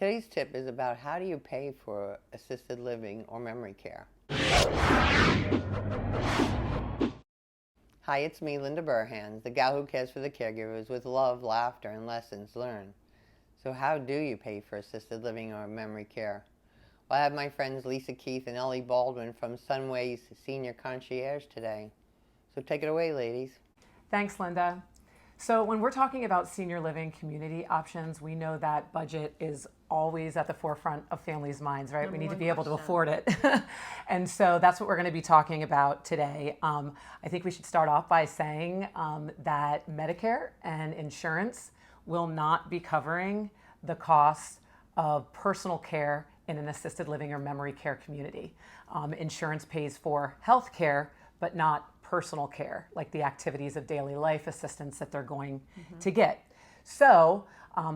Today's tip is about how do you pay for assisted living or memory care. Hi, it's me, Linda Burhans, the gal who cares for the caregivers with love, laughter, and lessons learned. So how do you pay for assisted living or memory care? Well, I have my friends 𝐓𝐷𝐾 and Ellie Baldwin from Sunway's Senior Concierge today. So take it away, ladies. Thanks, Linda. So when we're talking about senior living community options, we know that budget is always at the forefront of families' minds, right? We need to be able to afford it. And so that's what we're going to be talking about today. I think we should start off by saying that Medicare and insurance will not be covering the cost of personal care in an assisted living or memory care community. Insurance pays for health care, but not personal care, like the activities of daily life assistance that they're going to get. So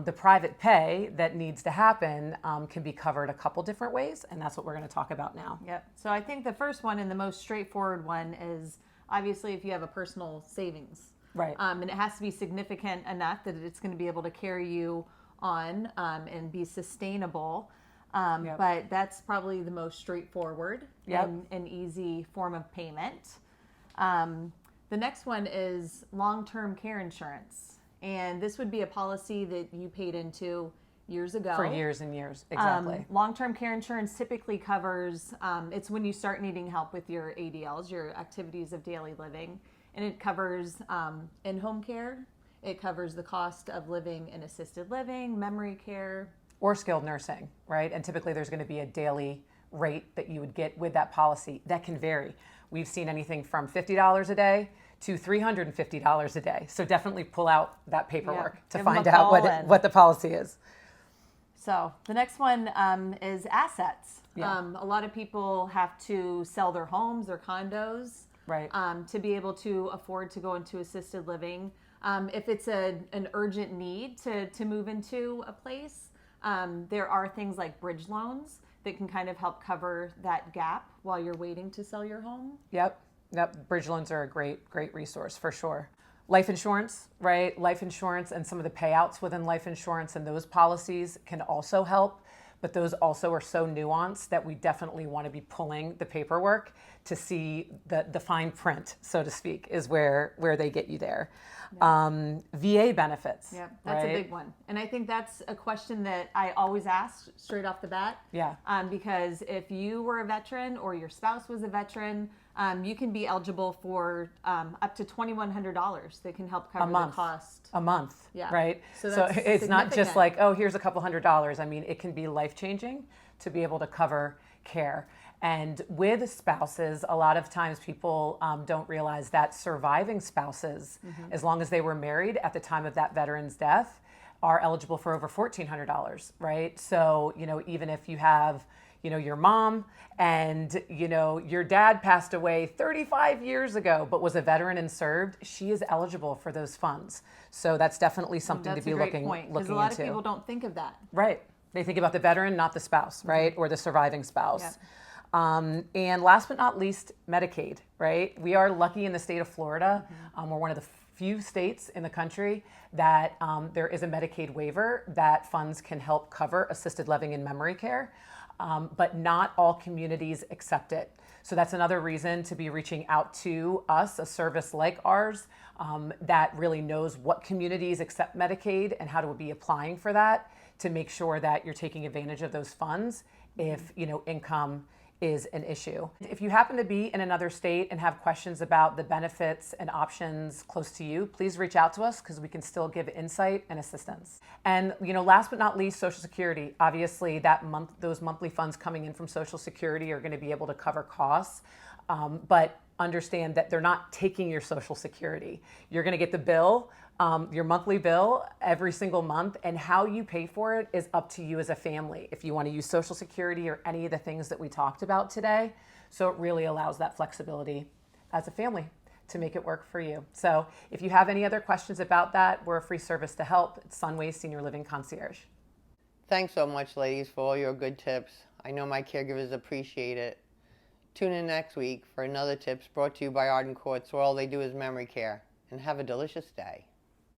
the private pay that needs to happen can be covered a couple different ways, and that's what we're going to talk about now. Yep. So I think the first one and the most straightforward one is obviously if you have a personal savings. Right. And it has to be significant enough that it's going to be able to carry you on and be sustainable. But that's probably the most straightforward and easy form of payment. The next one is long-term care insurance. And this would be a policy that you paid into years ago. For years and years, exactly. Long-term care insurance typically covers, it's when you start needing help with your ADLs, your activities of daily living. And it covers in-home care. It covers the cost of living in assisted living, memory care. Or skilled nursing, right? And typically there's going to be a daily rate that you would get with that policy. That can vary. We've seen anything from $50 a day to $350 a day. So definitely pull out that paperwork to find out what the policy is. So the next one is assets. Yeah. A lot of people have to sell their homes or condos right. To be able to afford to go into assisted living. If it's an urgent need to move into a place, there are things like bridge loans that can kind of help cover that gap while you're waiting to sell your home. Yep. Bridge loans are a great resource for sure. Life insurance, right? Life insurance and some of the payouts within life insurance and those policies can also help, but those also are so nuanced that we definitely want to be pulling the paperwork to see the fine print, so to speak, is where they get you there. Yeah. VA benefits. Yeah, that's a big one. And I think that's a question that I always ask straight off the bat. Yeah. Because if you were a veteran or your spouse was a veteran, you can be eligible for up to $2,100 that can help cover the cost. A month, yeah. Right? So it's not just like, oh, here's a couple $100s. I mean, it can be life-changing to be able to cover care. And with spouses, a lot of times people don't realize that surviving spouses, as long as they were married at the time of that veteran's death, are eligible for over $1,400, right? So, even if you have, your mom and, your dad passed away 35 years ago, but was a veteran and served, she is eligible for those funds. So that's definitely something to be looking into. Because a lot of people don't think of that. Right. They think about the veteran, not the spouse, right? Or the surviving spouse. Yeah. And last but not least, Medicaid, right? We are lucky in the state of Florida. We're one of the few states in the country that there is a Medicaid waiver that funds can help cover assisted living and memory care, but not all communities accept it. So that's another reason to be reaching out to us, a service like ours, that really knows what communities accept Medicaid and how to be applying for that to make sure that you're taking advantage of those funds if, income is an issue. If you happen to be in another state and have questions about the benefits and options close to you, please reach out to us because we can still give insight and assistance. And last but not least, Social Security. Obviously, those monthly funds coming in from Social Security are going to be able to cover costs, but understand that they're not taking your Social Security. You're going to get the bill, your monthly bill every single month, and how you pay for it is up to you as a family if you want to use Social Security or any of the things that we talked about today. So it really allows that flexibility as a family to make it work for you. So if you have any other questions about that, we're a free service to help. It's Sunway's Senior Living Concierge. Thanks so much, ladies, for all your good tips. I know my caregivers appreciate it. Tune in next week for another tips brought to you by Arden Courts, where all they do is memory care. And have a delicious day.